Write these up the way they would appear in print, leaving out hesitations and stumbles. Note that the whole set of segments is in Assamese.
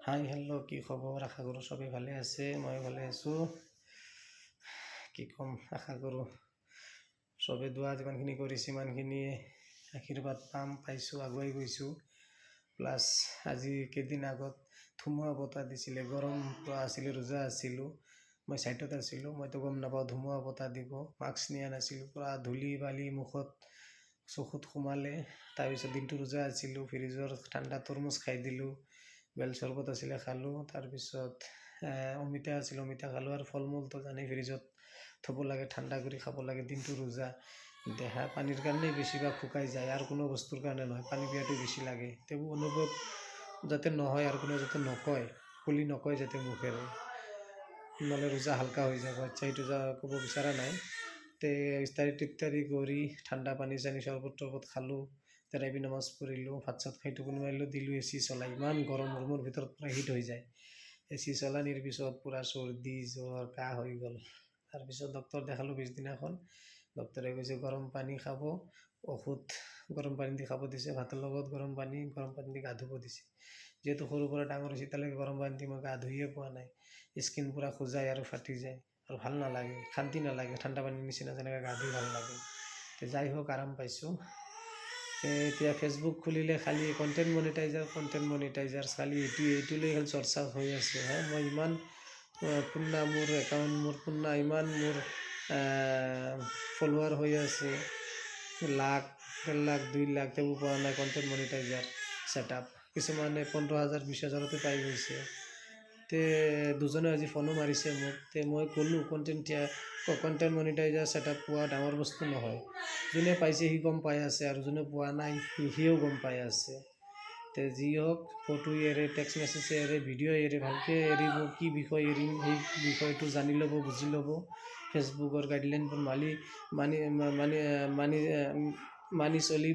হাই হেল্ল' কি খবৰ? আশা কৰোঁ চবেই ভালে আছে। মই ভালে আছোঁ। কি ক'ম, আশা কৰোঁ চবেই দোৱা যিমানখিনি কৰিছে সিমানখিনি আশীৰ্বাদ পাইছোঁ, আগুৱাই গৈছোঁ। প্লাছ আজি কেইদিন আগত ধুমুহা বতাহ দিছিলে, গৰম আছিলে, ৰোজা আছিলোঁ, মই ছাইডত আছিলোঁ, মইতো গম নাপাওঁ ধুমুহা বতাহ দিব। মাস্ক নিয়া নাছিলোঁ, পূৰা ধূলি বালি মুখত চকুত সোমালে। তাৰপিছত দিনটো ৰোজা আছিলোঁ, ফ্ৰিজৰ ঠাণ্ডা তৰমুজ খাই দিলোঁ, বেল চৰবত আছিলে খালোঁ। তাৰপিছত অমিতা আছিল, অমিতা খালোঁ। আৰু ফল মূলটো জানেই ফ্ৰিজত থ'ব লাগে, ঠাণ্ডা কৰি খাব লাগে। দিনটো ৰোজা, দেহা পানীৰ কাৰণেই বেছিভাগ শুকাই যায়, আৰু কোনো বস্তুৰ কাৰণে নহয়। পানী পিয়াটো বেছি লাগে। তেও অনুভৱ যাতে নহয় আৰু কোনেও যাতে নকয়, খুলি নকয় যাতে মুখেৰে, নহ'লে ৰোজা হালকা হৈ যাব। আচ্ছা, সেইটো ক'ব বিচৰা নাই। ইফতাৰী টিফতাৰী কৰি ঠাণ্ডা পানী চানী চৰবত খালোঁ, তেৰাবি নামাজ পঢ়িলোঁ, ভাত চাত খাই টোপনি মাৰিলোঁ, দিলোঁ AC চলাই। ইমান গৰম, ৰুমৰ ভিতৰত পূৰা হিট হৈ যায়। AC চলানিৰ পিছত পূৰা চৰ্দি জ্বৰ কাহ হৈ গ'ল। তাৰপিছত ডক্টৰ দেখালোঁ পিছদিনাখন। ডক্টৰে কৈছে গৰম পানী খাব, ঔষধ গৰম পানী দি খাব দিছে, ভাতৰ লগত গৰম পানী দি গা ধুব দিছে। যিহেতু সৰুৰ পৰা ডাঙৰ হৈছে, এতিয়ালৈকে গৰম পানী দি মই গা ধুইয়ে পোৱা নাই। স্কিন পূৰা খজুৱাই আৰু ফাটি যায়, আৰু ভাল নালাগে, শান্তি নালাগে। ঠাণ্ডা পানীৰ নিচিনা যেনেকৈ গা ধুই ভাল লাগে। যাই হওক, আৰাম পাইছোঁ। এতিয়া ফেচবুক খুলিলে খালি কণ্টেণ্ট মনিটাইজাৰ খালি এইটো লৈ খালি চৰ্চা হৈ আছে। মই ইমান পুৰণা মোৰ একাউণ্ট, মোৰ পুৰণা ইমান মোৰ ফলোৱাৰ হৈ আছে, লাখ, 1.5 লাখ 2 লাখ, তেও পোৱা নাই কণ্টেণ্ট মনিটাইজাৰ ছেটআপ। কিছুমানে 15,000 20,000 পাই গৈছে। দুজনে আজি ফোনো মাৰিছে মোক। মই ক'লোঁ কণ্টেণ্ট মনিটাইজাৰ ছেটআপ পোৱা ডাঙৰ বস্তু নহয়। যোনে পাইছে সি গম পাই আছে, আৰু যোনে পোৱা নাই সিও গম পাই আছে। যি হওক, ফটো এৰে, টেক্সট মেছেজ এৰে, ভিডিঅ' এৰে, ভালকৈ এৰিব। কি বিষয় এৰিম সেই বিষয়টো জানি ল'ব, বুজি ল'ব। ফেচবুকৰ গাইডলাইনবোৰ মানি চলি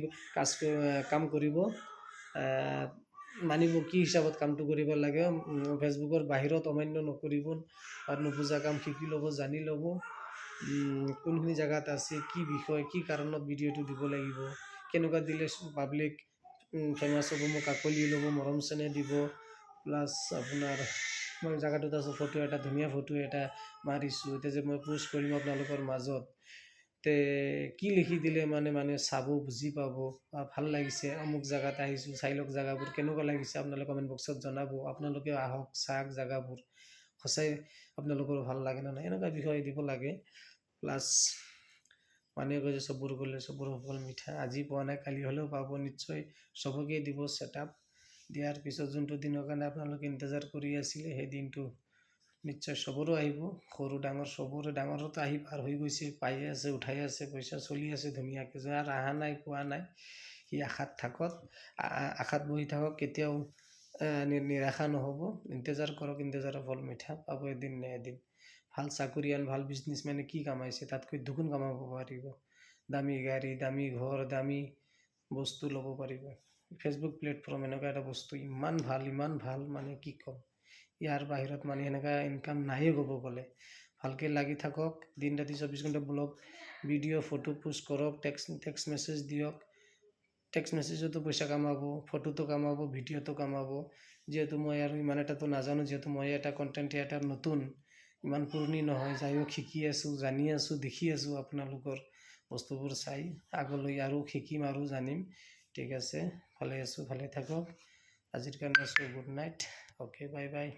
কাম কৰিব। মানিব, কি হিচাপত কামটো কৰিব লাগে। ফেচবুকৰ বাহিৰত অমান্য নকৰিব, আৰু নুবুজা কাম শিকি ল'ব, জানি ল'ব। কোনখিনি জেগাত আছে, কি বিষয়, কি কাৰণত ভিডিঅ'টো দিব লাগিব, কেনেকুৱা দিলে পাব্লিক ফেমাছ হ'ব, মোক আঁকোৱালি ল'ব, মৰম চেনেহ দিব। প্লাছ আপোনাৰ মই জেগাটোত আছোঁ, ধুনীয়া ফটো এটা মাৰিছোঁ, এতিয়া যে মই পোষ্ট কৰিম আপোনালোকৰ মাজত, কি লিখি দিলে মানুহে চাব, বুজি পাব, ভাল লাগিছে, অমুক জেগাত আহিছোঁ, চাই লওক জেগাবোৰ কেনেকুৱা লাগিছে, আপোনালোকে কমেণ্ট বক্সত জনাব। আপোনালোকে আহক, চাওক জেগাবোৰ, সঁচাই আপোনালোকৰ ভাল লাগে নে নাই, এনেকুৱা বিষয় দিব লাগে। প্লাছ মানুহে কৈছে চবৰ গ'লে চবৰ সফল মিঠা। আজি পোৱা নাই, কালি হ'লেও পাব নিশ্চয়। চবকে দিব ছেটআপ। দিয়াৰ পিছত যোনটো দিনৰ কাৰণে আপোনালোকে ইন্তজাৰ কৰি আছিলে, সেই দিনটো নিশ্চয় চবৰো আহিব। সৰু ডাঙৰ চবৰে, ডাঙৰতো আহি পাৰ হৈ গৈছে, পায়ে আছে, উঠাই আছে, পইচা চলি আছে ধুনীয়াকৈ। যাৰ অহা নাই, পোৱা নাই, সি আশাত থাকক, আশাত বহি থাকক, কেতিয়াও নিৰাশা নহ'ব। ইন্তজাৰ কৰক, ইন্তজাৰৰ ফল মিঠা, পাব এদিন নে এদিন। ভাল চাকৰিয়ান, ভাল বিজনেছমেনে কি কামাইছে, তাতকৈ দুগুণ কামাব পাৰিব। দামী গাড়ী, দামী ঘৰ, দামী বস্তু ল'ব পাৰিব। ফেচবুক প্লেটফৰ্ম এনেকুৱা এটা বস্তু, ইমান ভাল, মানে কি ক'ম। ইয়াৰ বাহিৰত সেনেকুৱা ইনকাম নাইয়ে ক'ব গ'লে। ভালকৈ লাগি থাকক, দিন ৰাতি 24 ঘণ্টা ব্লগ, ভিডিঅ', ফটো পোষ্ট কৰক, টেক্সট মেছেজ দিয়ক। টেক্সট মেছেজতো পইচা কামাব, ফটোটো কামাব, ভিডিঅ'টো কামাব। যিহেতু মই আৰু ইমান এটাতো নাজানো, যিহেতু মই এটা কণ্টেণ্ট ক্ৰিয়েটাৰ নতুন, ইমান পুৰণি নহয়। যাই হোক, শিকি আছোঁ, জানি আছোঁ, দেখি আছোঁ আপোনালোকৰ বস্তুবোৰ চাই। আগলৈ আৰু শিকিম আৰু জানিম। ঠিক আছে, ভালে আছোঁ, ভালে থাকক। আজিৰ কাৰণে আছোঁ, good night, okay, bye bye.